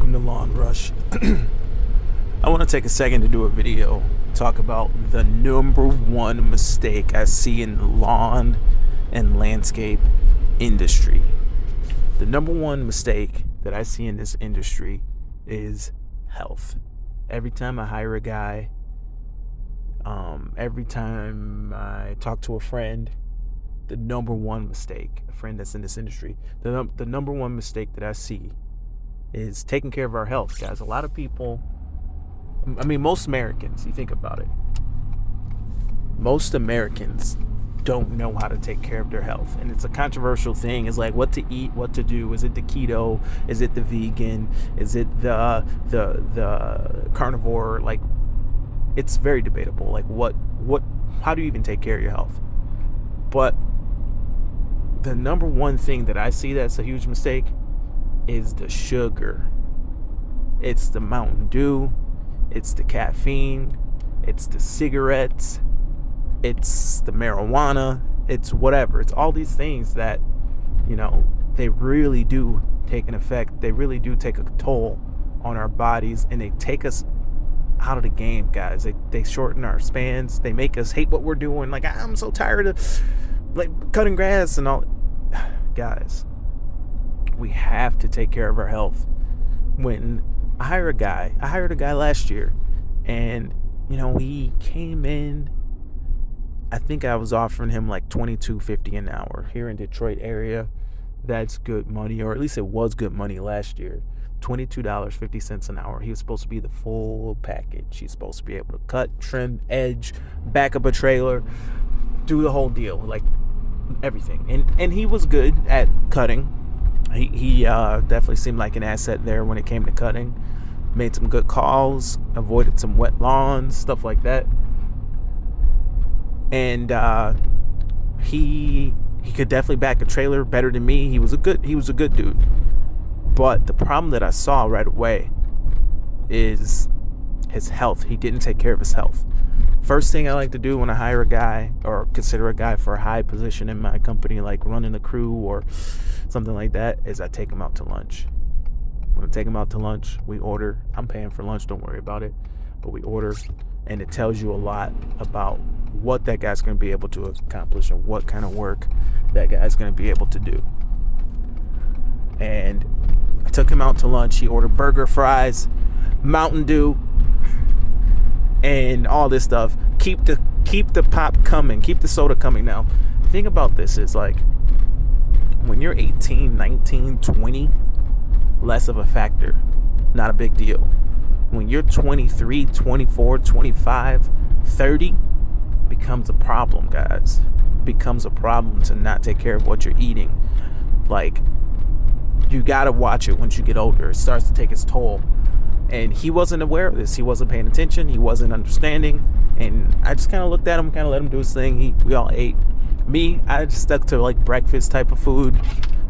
Welcome to Lawn Rush. I want to take a second to do a video, talk about the number one mistake I see in the lawn and landscape industry. The number one mistake that I see in this industry is health. Every time I hire a guy, every time I talk to a friend, the number one mistake, a friend that's in this industry, the number one mistake that I see is taking care of our health, guys. A lot of people, most Americans, you think about it, most Americans don't know how to take care of their health. And it's a controversial thing. It's like what to eat, what to do. Is it the keto? Is it the vegan? Is it the carnivore? Like, it's very debatable. Like how do you even take care of your health? But the number one thing that I see that's a huge mistake is the sugar. It's the Mountain Dew, it's the caffeine, it's the cigarettes, it's the marijuana, it's whatever. It's all these things that, they really do take an effect. They really do take a toll on our bodies, and they take us out of the game, guys. They shorten our spans. They make us hate what we're doing. Like, I'm so tired of cutting grass and all. Guys, we have to take care of our health. When I hired a guy last year, and he came in, I think I was offering him like $22.50 an hour here in Detroit area. That's good money, or at least it was good money last year. $22.50 an hour. He was supposed to be the full package. He's supposed to be able to cut, trim, edge, back up a trailer, do the whole deal, like everything. And he was good at cutting. He definitely seemed like an asset there when it came to cutting. Made some good calls, avoided some wet lawns, stuff like that. And he could definitely back a trailer better than me. He was a good dude. But the problem that I saw right away is his health. He didn't take care of his health. First thing I like to do when I hire a guy or consider a guy for a high position in my company, like running a crew or something like that, is I take him out to lunch. When I take him out to lunch, we order. I'm paying for lunch, don't worry about it. But we order, and it tells you a lot about what that guy's going to be able to accomplish and what kind of work that guy's going to be able to do. And I took him out to lunch. He ordered burger, fries, Mountain Dew, and all this stuff. Keep the pop coming. Keep the soda coming. Now, the thing about this is, like, when you're 18, 19, 20, less of a factor. Not a big deal. When you're 23, 24, 25, 30, becomes a problem, guys. Becomes a problem to not take care of what you're eating. Like, you gotta watch it once you get older. It starts to take its toll. And he wasn't aware of this. He wasn't paying attention. He wasn't understanding. And I just kind of looked at him, kind of let him do his thing. We all ate. Me, I just stuck to like breakfast type of food.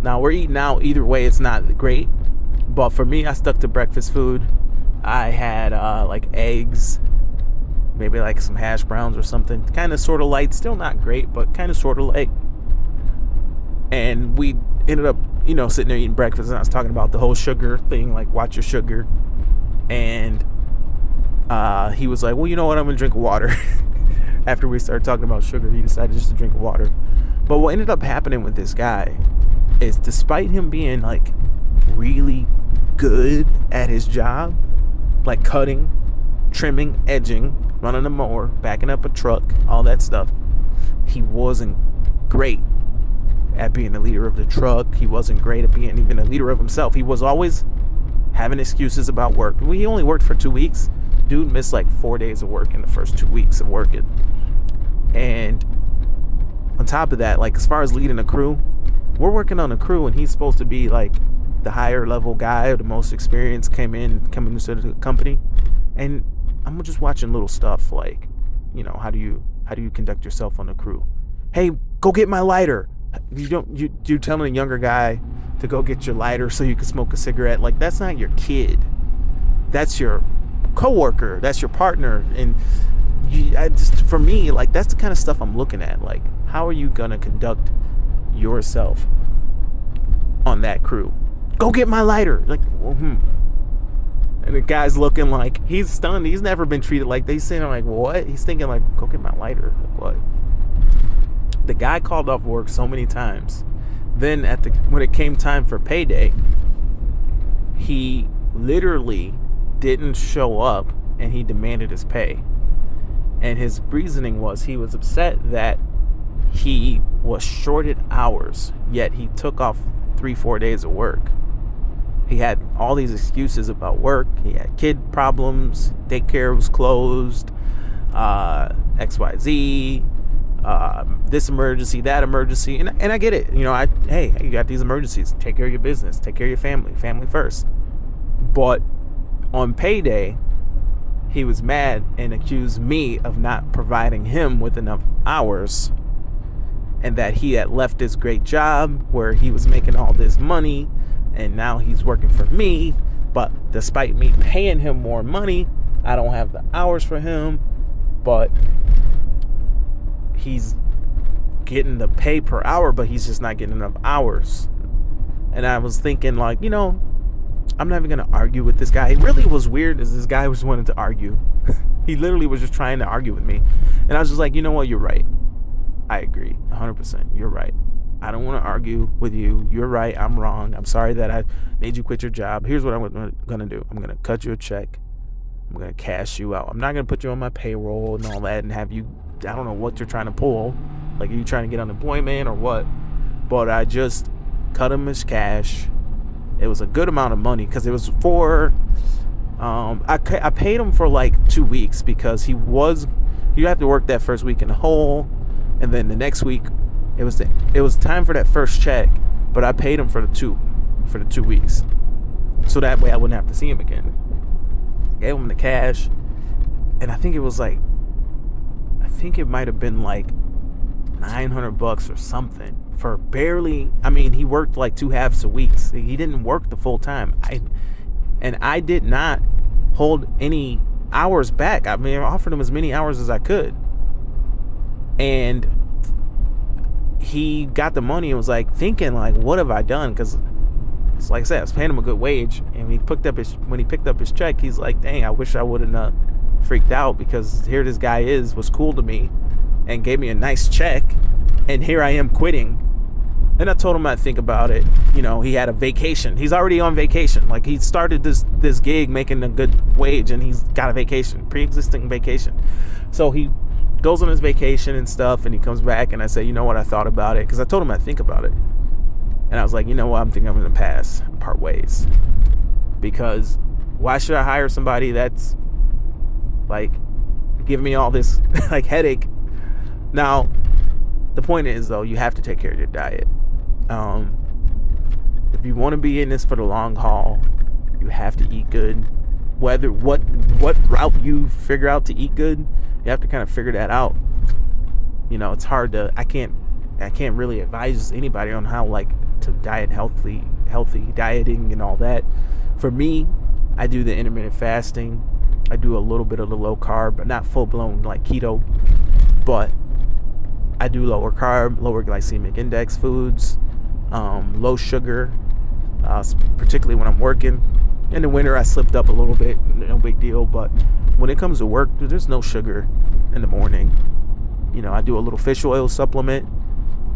Now, we're eating out. Either way, it's not great. But for me, I stuck to breakfast food. I had like eggs, maybe like some hash browns or something. Kind of sort of light. Still not great, but kind of sort of light. And we ended up, sitting there eating breakfast. And I was talking about the whole sugar thing, like watch your sugar. And he was like, well, you know what? I'm going to drink water. After we started talking about sugar, he decided just to drink water. But what ended up happening with this guy is, despite him being like really good at his job, like cutting, trimming, edging, running a mower, backing up a truck, all that stuff, he wasn't great at being the leader of the truck. He wasn't great at being even a leader of himself. He was always having excuses about work. He only worked for 2 weeks. Dude missed like 4 days of work in the first 2 weeks of working. And on top of that, like, as far as leading a crew, we're working on a crew, and he's supposed to be like the higher level guy or the most experienced coming into the company. And I'm just watching little stuff like, how do you conduct yourself on the crew? Hey, go get my lighter. You're telling a younger guy to go get your lighter so you can smoke a cigarette. Like, that's not your kid. That's your coworker. That's your partner. And for me, like, that's the kind of stuff I'm looking at. Like, how are you gonna conduct yourself on that crew? Go get my lighter. Like, And the guy's looking like he's stunned. He's never been treated like they saying like what? He's thinking like, go get my lighter. Like, what? The guy called off work so many times. Then when it came time for payday, he literally didn't show up and he demanded his pay. And his reasoning was he was upset that he was shorted hours, yet he took off 3-4 days of work. He had all these excuses about work. He had kid problems, daycare was closed, XYZ, this emergency, that emergency. And I get it. You know, hey, you got these emergencies. Take care of your business. Take care of your family first. But on payday, he was mad and accused me of not providing him with enough hours, and that he had left this great job where he was making all this money, and now he's working for me. But despite me paying him more money, I don't have the hours for him, but he's getting the pay per hour, but he's just not getting enough hours. And I was thinking, like, you know, I'm not even going to argue with this guy. It really was weird as this guy was wanting to argue. He literally was just trying to argue with me. And I was just like, you know what? You're right. I agree 100%. You're right. I don't want to argue with you. You're right. I'm wrong. I'm sorry that I made you quit your job. Here's what I'm going to do. I'm going to cut you a check. I'm going to cash you out. I'm not going to put you on my payroll and all that and have you, I don't know what you're trying to pull. Like, are you trying to get unemployment or what? But I just cut him his cash. It was a good amount of money because it was for, I paid him for like 2 weeks because you have to work that first week in the hole. And then the next week, it was time for that first check, but I paid him for the 2 weeks, so that way I wouldn't have to see him again. Gave him the cash, and I think it might have been like $900 or something for barely. I mean, he worked like 2 halves a week. He didn't work the full time. I did not hold any hours back. I mean, I offered him as many hours as I could. And he got the money and was like thinking like, what have I done? Because it's like I said, I was paying him a good wage. And when he picked up his check, he's like, dang, I wish I wouldn't freaked out, because here this guy was cool to me and gave me a nice check, and here I am quitting. And I told him I'd think about it. You know, he had a vacation. He's already on vacation. Like, he started this gig making a good wage, and he's got a vacation, pre-existing vacation. So he goes on his vacation and stuff, and he comes back, and I say, you know what, I thought about it, because I told him I'd think about it. And I was like, you know what, I'm thinking I'm going to pass, part ways. Because why should I hire somebody that's like giving me all this like headache? Now, the point is, though, you have to take care of your diet. If you want to be in this for the long haul, you have to eat good. Whether what route you figure out to eat good, you have to kind of figure that out. You know, it's hard to, I can't really advise anybody on how like to diet healthy dieting and all that. For me, I do the intermittent fasting. I do a little bit of the low carb, but not full blown like keto. But I do lower carb, lower glycemic index foods, low sugar, particularly when I'm working. In the winter, I slipped up a little bit, no big deal. But when it comes to work, there's no sugar in the morning. You know, I do a little fish oil supplement.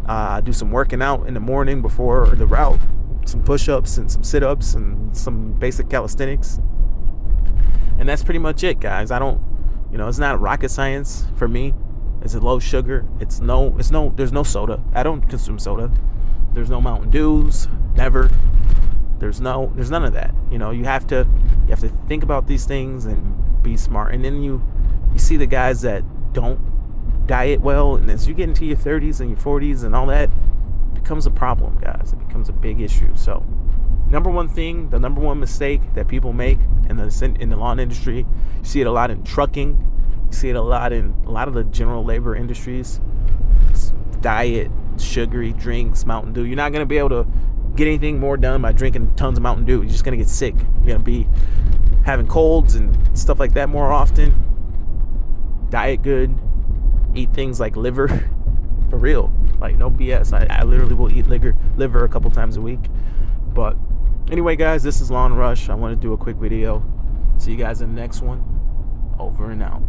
I do some working out in the morning before the route, some push-ups and some sit-ups and some basic calisthenics. And that's pretty much it, guys. It's not rocket science for me. It's a low sugar. There's no soda. I don't consume soda. There's no Mountain Dews, never. There's none of that. You know, you have to think about these things and be smart. And then you see the guys that don't diet well, and as you get into your 30s and your 40s and all that, it becomes a problem, guys. It becomes a big issue. So, the number one mistake that people make in the lawn industry, you see it a lot in trucking, you see it a lot in a lot of the general labor industries. It's diet, sugary drinks, Mountain Dew. You're not going to be able to get anything more done by drinking tons of Mountain Dew. You're just going to get sick. You're going to be having colds and stuff like that more often. Diet good. Eat things like liver. For real. Like, no BS. I literally will eat liver a couple times a week. But anyway, guys, this is Lawn Rush. I want to do a quick video. See you guys in the next one. Over and out.